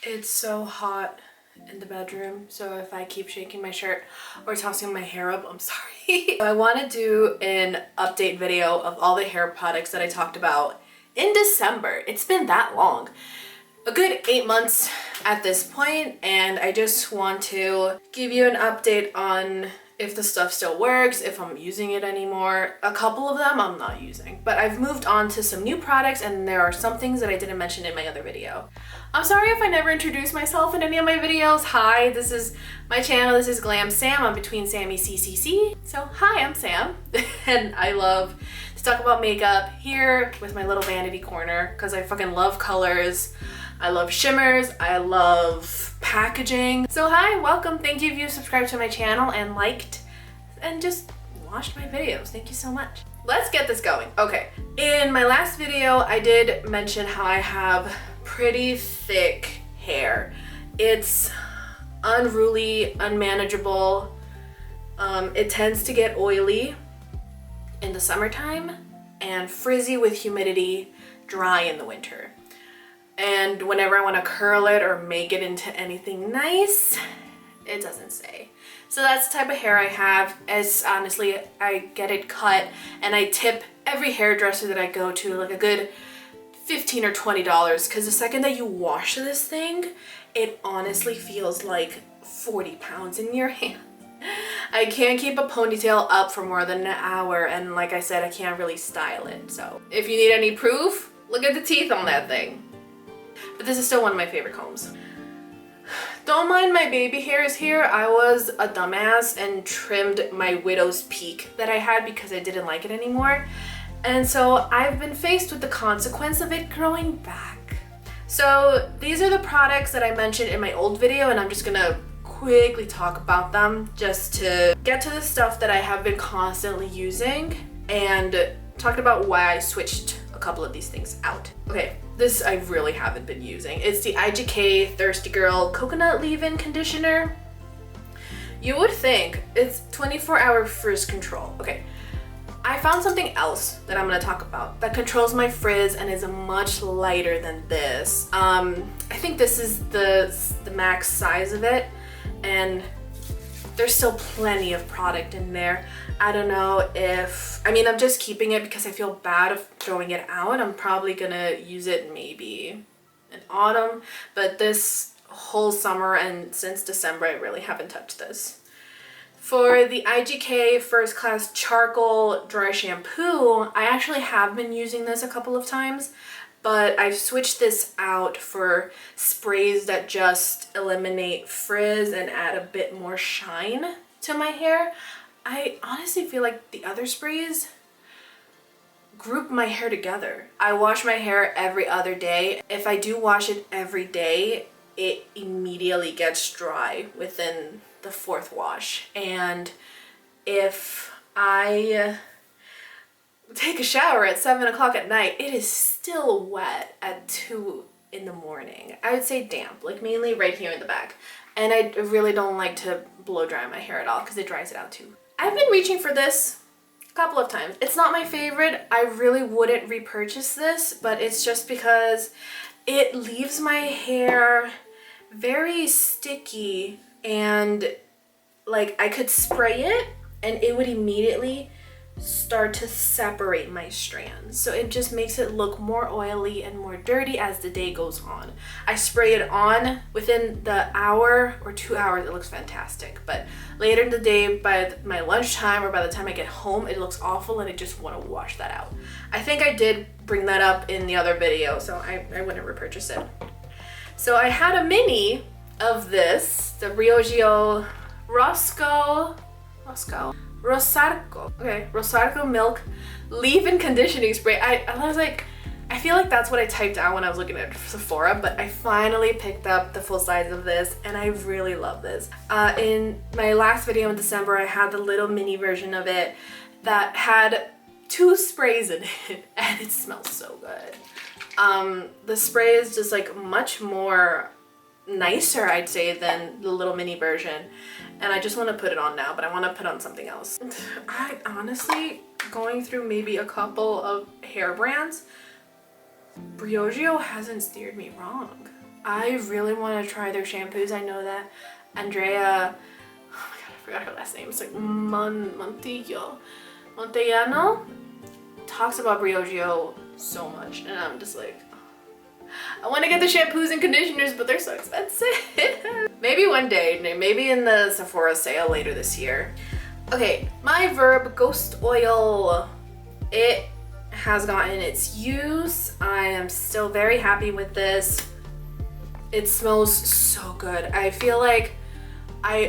It's so hot in the bedroom, so if I keep shaking my shirt or tossing my hair up, I'm sorry. So I want to do an update video of all the hair products that I talked about in December. It's been that long. A good 8 months at this point, and I just want to give you an update on if the stuff still works, if I'm using it anymore. A couple of them I'm not using, but I've moved on to some new products, and there are some things that I didn't mention in my other video. I'm sorry if I never introduced myself in any of my videos. Hi, this is my channel. This is Glam Sam. I'm between Sammy CCC. So hi, I'm Sam, and I love to talk about makeup here with my little vanity corner because I fucking love colors. I love shimmers, I love packaging. So hi, welcome. Thank you if you subscribed to my channel and liked and just watched my videos. Thank you so much. Let's get this going. Okay, in my last video, I did mention how I have pretty thick hair. It's unruly, unmanageable. It tends to get oily in the summertime and frizzy with humidity, dry in the winter. And whenever I want to curl it or make it into anything nice, it doesn't say. So that's the type of hair I have. As honestly, I get it cut and I tip every hairdresser that I go to like a good $15 or $20 because the second that you wash this thing, it honestly feels like 40 pounds in your hand. I can't keep a ponytail up for more than an hour, and like I said, I can't really style it. So if you need any proof, look at the teeth on that thing. But this is still one of my favorite combs. Don't mind my baby hairs here. I was a dumbass and trimmed my widow's peak that I had because I didn't like it anymore. And so I've been faced with the consequence of it growing back. So these are the products that I mentioned in my old video, and I'm just gonna quickly talk about them just to get to the stuff that I have been constantly using and talk about why I switched a couple of these things out. Okay, this I really haven't been using. It's the IGK Thirsty Girl Coconut Leave-In Conditioner. You would think it's 24-hour frizz control. Okay, I found something else that I'm gonna talk about that controls my frizz and is much lighter than this. I think this is the max size of it, and there's still plenty of product in there. I don't know if, I mean, I'm just keeping it because I feel bad of throwing it out. I'm probably gonna use it maybe in autumn, but this whole summer and since December, I really haven't touched this. For the IGK First Class Charcoal Dry Shampoo, I actually have been using this a couple of times, but I've switched this out for sprays that just eliminate frizz and add a bit more shine to my hair. I honestly feel like the other sprays group my hair together. I wash my hair every other day. If I do wash it every day, it immediately gets dry within the fourth wash. And if I take a shower at 7 o'clock at night, it is still wet at 2 in the morning. I would say damp, like mainly right here in the back. And I really don't like to blow dry my hair at all because it dries it out too. I've been reaching for this a couple of times. It's not my favorite. I really wouldn't repurchase this, but it's just because it leaves my hair very sticky, and like I could spray it and it would immediately start to separate my strands. So it just makes it look more oily and more dirty as the day goes on. I spray it on within the hour or 2 hours, it looks fantastic. But later in the day, by my lunchtime or by the time I get home, it looks awful and I just want to wash that out. I think I did bring that up in the other video, so I wouldn't repurchase it. So I had a mini of this, the Briogeo Rosarco. Okay, Rosarco Milk Leave-In Conditioning Spray. I was like, I feel like that's what I typed out when I was looking at Sephora, but I finally picked up the full size of this and I really love this. In my last video in December, I had the little mini version of it that had 2 sprays in it and it smells so good. The spray is just like much more nicer, I'd say, than the little mini version. And I just want to put it on now, but I want to put on something else. I honestly, going through maybe a couple of hair brands, Briogeo hasn't steered me wrong. I really want to try their shampoos. I know that Andréa, oh my god, I forgot her last name. It's like Montellano talks about Briogeo so much, and I'm just like, I want to get the shampoos and conditioners, but they're so expensive. Maybe one day, maybe in the Sephora sale later this year. Okay, my VERB Ghost Oil. It has gotten its use. I am still very happy with this. It smells so good. I feel like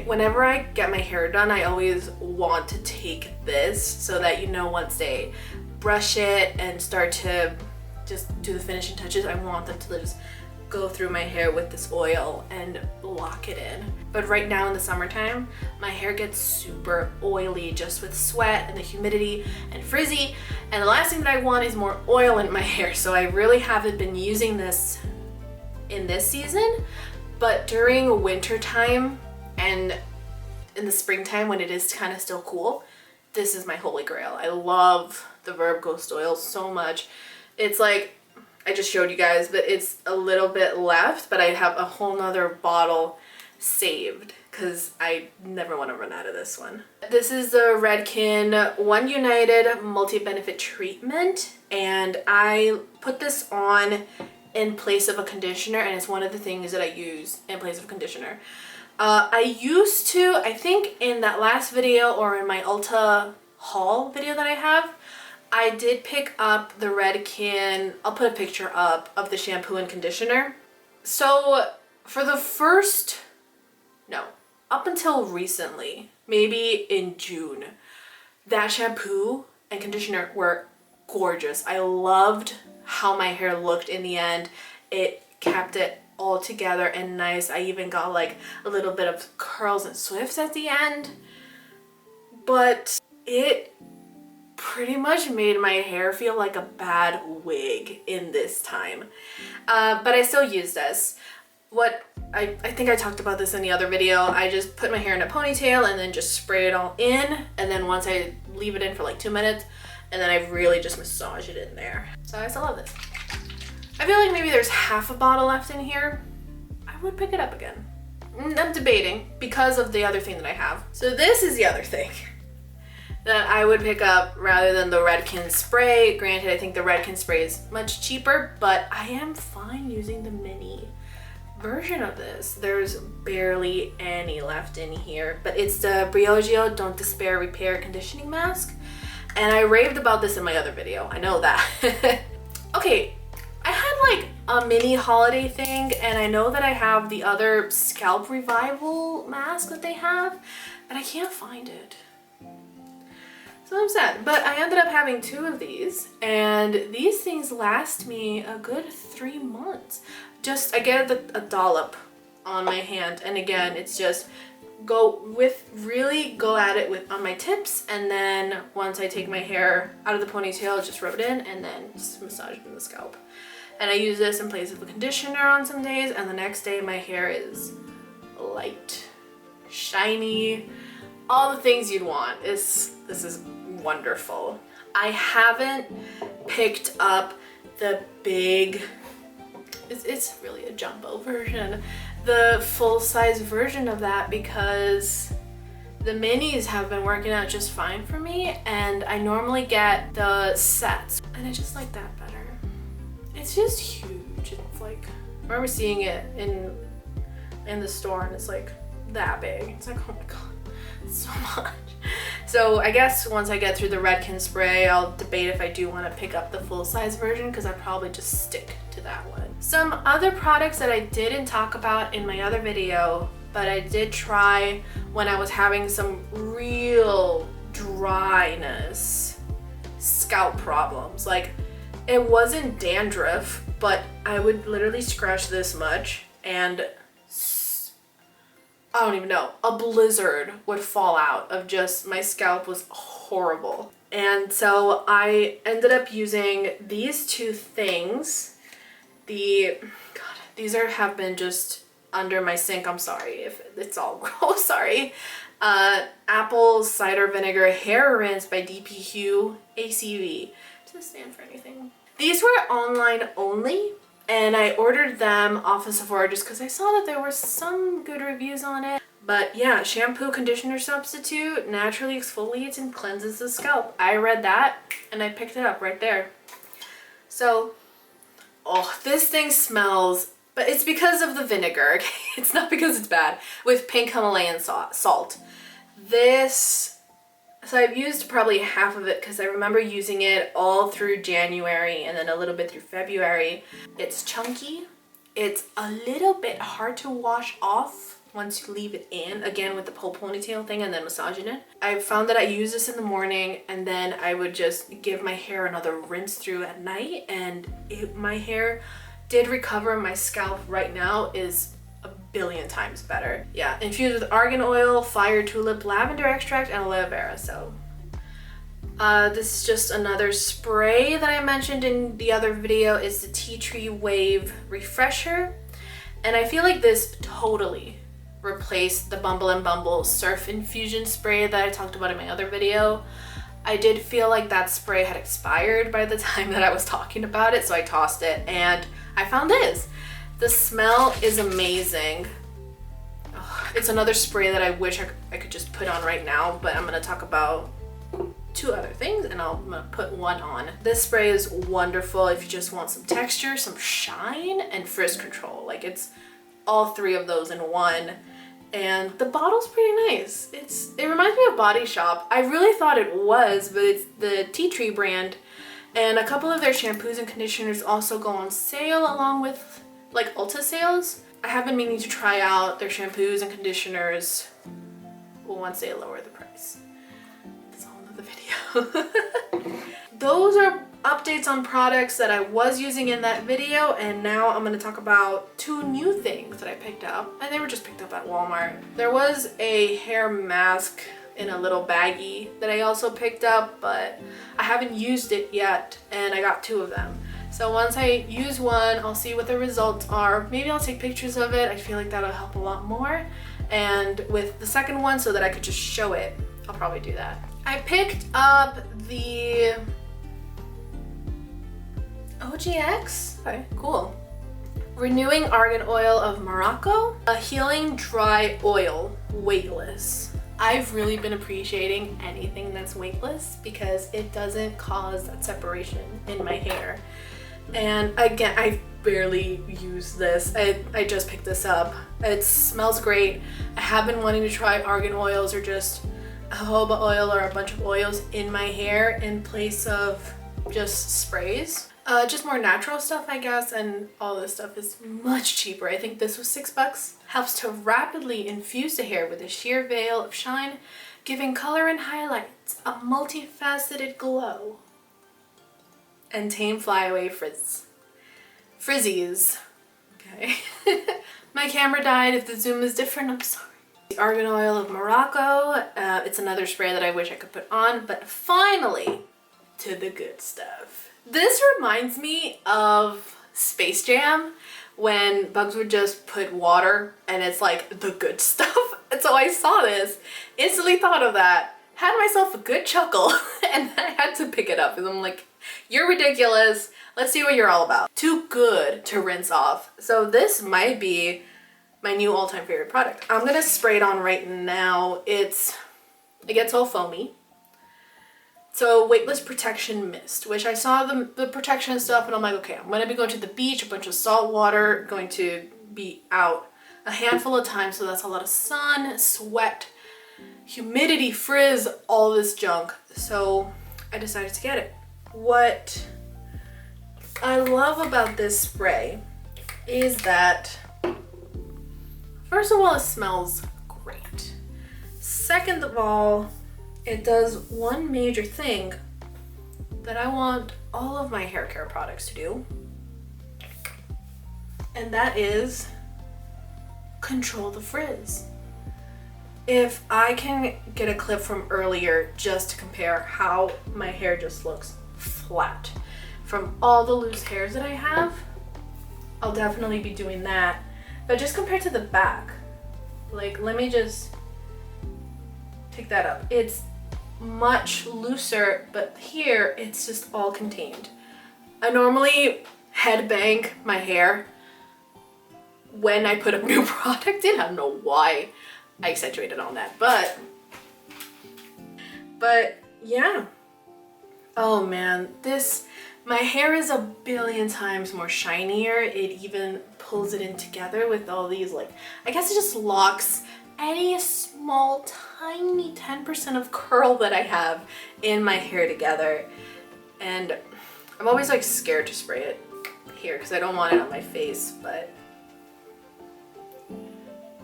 whenever I get my hair done, I always want to take this so that, you know, once they brush it and start to just do the finishing touches, I want them to just go through my hair with this oil and lock it in. But right now in the summertime, my hair gets super oily just with sweat and the humidity and frizzy. And the last thing that I want is more oil in my hair. So I really haven't been using this in this season, but during winter time and in the springtime when it is kind of still cool, this is my holy grail. I love the VERB Ghost Oil so much. It's like, I just showed you guys, but it's a little bit left, but I have a whole nother bottle saved because I never want to run out of this one. This is the Redken One United Multi-Benefit Treatment, and I put this on in place of a conditioner, and it's one of the things that I use in place of conditioner. I used to, I think in that last video or in my Ulta haul video that I have, I did pick up the Redken, I'll put a picture up of the shampoo and conditioner. So for the up until recently, maybe in June, that shampoo and conditioner were gorgeous. I loved how my hair looked in the end. It kept it all together and nice. I even got like a little bit of curls and swifts at the end, but it pretty much made my hair feel like a bad wig in this time. But I still use this. What I think I talked about this in the other video. I just put my hair in a ponytail and then just spray it all in, and then once I leave it in for like 2 minutes, and then I really just massage it in there. So I still love this. I feel like maybe there's half a bottle left in here. I would pick it up again. I'm debating because of the other thing that I have. So this is the other thing that I would pick up rather than the Redken spray. Granted, I think the Redken spray is much cheaper, but I am fine using the mini version of this. There's barely any left in here, but it's the Briogeo Don't Despair Repair Conditioning Mask. And I raved about this in my other video. I know that. Okay, I had like a mini holiday thing, and I know that I have the other Scalp Revival mask that they have, but I can't find it. So I'm sad, but I ended up having 2 of these, and these things last me a good 3 months. Just, I get a dollop on my hand, and again, it's just really go at it on my tips, and then once I take my hair out of the ponytail, just rub it in, and then just massage it in the scalp. And I use this in place of a conditioner on some days, and the next day my hair is light, shiny, all the things you'd want. This is wonderful. I haven't picked up the big, it's really a jumbo version, the full-size version of that, because the minis have been working out just fine for me, and I normally get the sets, and I just like that better. It's just huge. It's like, I remember seeing it in the store, and it's like that big. It's like, oh my god, it's so much. So I guess once I get through the Redken spray, I'll debate if I do want to pick up the full-size version, because I probably just stick to that one. Some other products that I didn't talk about in my other video, but I did try when I was having some real dryness, scalp problems. Like, it wasn't dandruff, but I would literally scratch this much and I don't even know, a blizzard would fall out of just, my scalp was horrible. And so I ended up using these 2 things. These have been just under my sink. I'm sorry if it's all gross, sorry. Apple cider vinegar hair rinse by DP Hue ACV. Does this stand for anything? These were online only, and I ordered them off of Sephora just because I saw that there were some good reviews on it. But yeah, shampoo conditioner substitute, naturally exfoliates and cleanses the scalp. I read that and I picked it up right there. So, oh, this thing smells, but it's because of the vinegar, okay? It's not because it's bad, with pink Himalayan salt. So I've used probably half of it because I remember using it all through January and then a little bit through February. It's chunky. It's a little bit hard to wash off once you leave it in, again with the whole ponytail thing and then massaging it. I found that I use this in the morning and then I would just give my hair another rinse through at night, and my hair did recover. My scalp right now is a billion times better. Yeah, infused with argan oil, fire tulip, lavender extract, and aloe vera. So this is just another spray that I mentioned in the other video. Is the Tea Tree Wave Refresher, and I feel like this totally replaced the Bumble and Bumble Surf Infusion spray that I talked about in my other video. I did feel like that spray had expired by the time that I was talking about it, so I tossed it and I found this. The smell is amazing. Oh, it's another spray that I wish I could just put on right now, but I'm gonna talk about two other things and I'm gonna put one on. This spray is wonderful if you just want some texture, some shine, and frizz control. Like, it's all three of those in one. And the bottle's pretty nice. It reminds me of Body Shop. I really thought it was, but it's the Tea Tree brand. And a couple of their shampoos and conditioners also go on sale along with like Ulta sales. I have been meaning to try out their shampoos and conditioners once they lower the price. That's all in the video. Those are updates on products that I was using in that video, and now I'm going to talk about two new things that I picked up, and they were just picked up at Walmart. There was a hair mask in a little baggie that I also picked up, but I haven't used it yet, and I got two of them. So once I use one, I'll see what the results are. Maybe I'll take pictures of it. I feel like that'll help a lot more. And with the second one, so that I could just show it, I'll probably do that. I picked up the OGX. Okay, cool. Renewing Argan Oil of Morocco, a healing dry oil, weightless. I've really been appreciating anything that's weightless because it doesn't cause that separation in my hair. And again, I barely use this. I just picked this up. It smells great. I have been wanting to try argan oils or just a jojoba oil or a bunch of oils in my hair in place of just sprays. Just more natural stuff, I guess, and all this stuff is much cheaper. I think this was $6. Helps to rapidly infuse the hair with a sheer veil of shine, giving color and highlights, a multifaceted glow, and tame flyaway frizzies. Okay. My camera died. If the zoom is different, I'm sorry. The Argan Oil of Morocco. It's another spray that I wish I could put on, but finally, to the good stuff. This reminds me of Space Jam when Bugs would just put water and it's like the good stuff. And so I saw this, instantly thought of that, had myself a good chuckle, and I had to pick it up because I'm like, you're ridiculous. Let's see what you're all about. Too good to rinse off. So this might be my new all-time favorite product. I'm gonna spray it on right now. It gets all foamy. So weightless protection mist, which I saw the protection stuff and I'm like, okay, I'm gonna be going to the beach, a bunch of salt water, going to be out a handful of times, so that's a lot of sun, sweat, humidity, frizz, all this junk. So I decided to get it. What I love about this spray is that, first of all, it smells great. Second of all, it does one major thing that I want all of my hair care products to do, and that is control the frizz. If I can get a clip from earlier just to compare how my hair just looks flat from all the loose hairs that I have, I'll definitely be doing that. But just compared to the back, like, let me just pick that up. It's much looser, but here it's just all contained. I normally headbang my hair when I put a new product in. I don't know why I accentuated on that, but yeah. Oh man, my hair is a billion times more shinier. It even pulls it in together with all these, like, I guess it just locks any small tiny 10% of curl that I have in my hair together. And I'm always like scared to spray it here because I don't want it on my face, but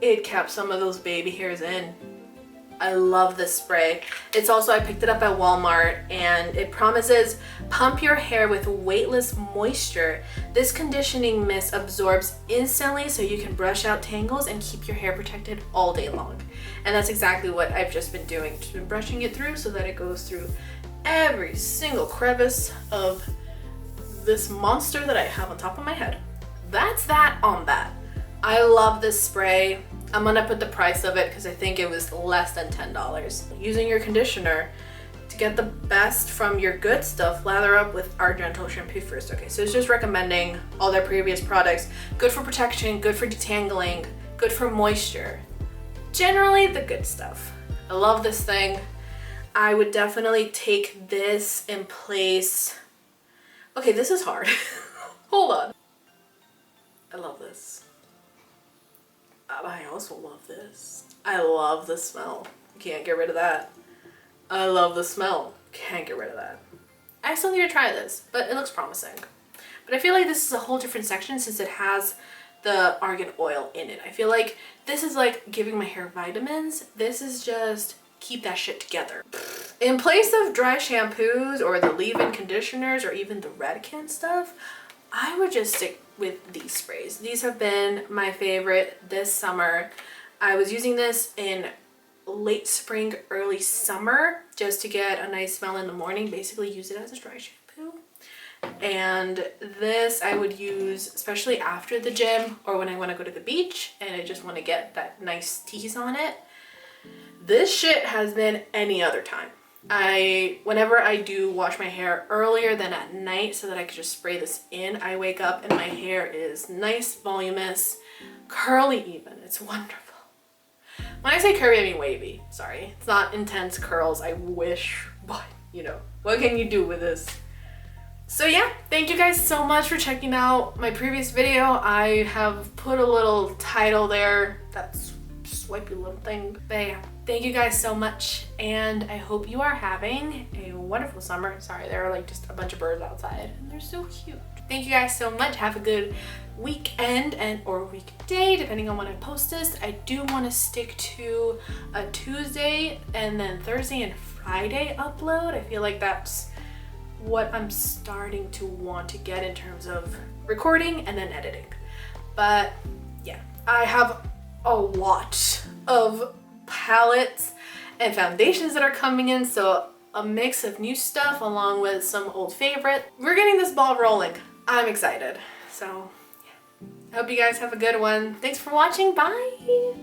it kept some of those baby hairs in. I love this spray. It's also, I picked it up at Walmart, and it promises pump your hair with weightless moisture. This conditioning mist absorbs instantly so you can brush out tangles and keep your hair protected all day long. And that's exactly what I've just been doing. Just been brushing it through so that it goes through every single crevice of this monster that I have on top of my head. That's that on that. I love this spray. I'm gonna put the price of it because I think it was less than $10. Using your conditioner to get the best from your good stuff, lather up with our gentle shampoo first. Okay, so it's just recommending all their previous products. Good for protection, good for detangling, good for moisture. Generally the good stuff. I love this thing. I would definitely take this in place. Okay, this is hard. Hold on. I love this. I also love this. I love the smell. Can't get rid of that. I love the smell. Can't get rid of that. I still need to try this, but it looks promising. But I feel like this is a whole different section since it has the argan oil in it. I feel like this is like giving my hair vitamins. This is just keep that shit together. In place of dry shampoos or the leave-in conditioners or even the Redken stuff, I would just stick with these sprays. These have been my favorite this summer. I was using this in late spring, early summer, just to get a nice smell in the morning. Basically use it as a dry shampoo. And this I would use especially after the gym or when I want to go to the beach and I just want to get that nice tease on it. This shit has been any other time. Whenever I do wash my hair earlier than at night so that I could just spray this in, I wake up and my hair is nice, voluminous, curly even. It's wonderful. When I say curly, I mean wavy. Sorry. It's not intense curls. I wish, but you know, what can you do with this? So yeah, thank you guys so much for checking out my previous video. I have put a little title there. That's swipey little thing. But yeah, thank you guys so much, and I hope you are having a wonderful summer. Sorry, there are like just a bunch of birds outside and they're so cute. Thank you guys so much. Have a good weekend or weekday depending on when I post this. I do want to stick to a Tuesday and then Thursday and Friday upload. I feel like that's what I'm starting to want to get in terms of recording and then editing. But yeah, I have a lot of palettes and foundations that are coming in, so a mix of new stuff along with some old favorite. We're getting this ball rolling. I'm excited. So yeah, I hope you guys have a good one. Thanks for watching. Bye.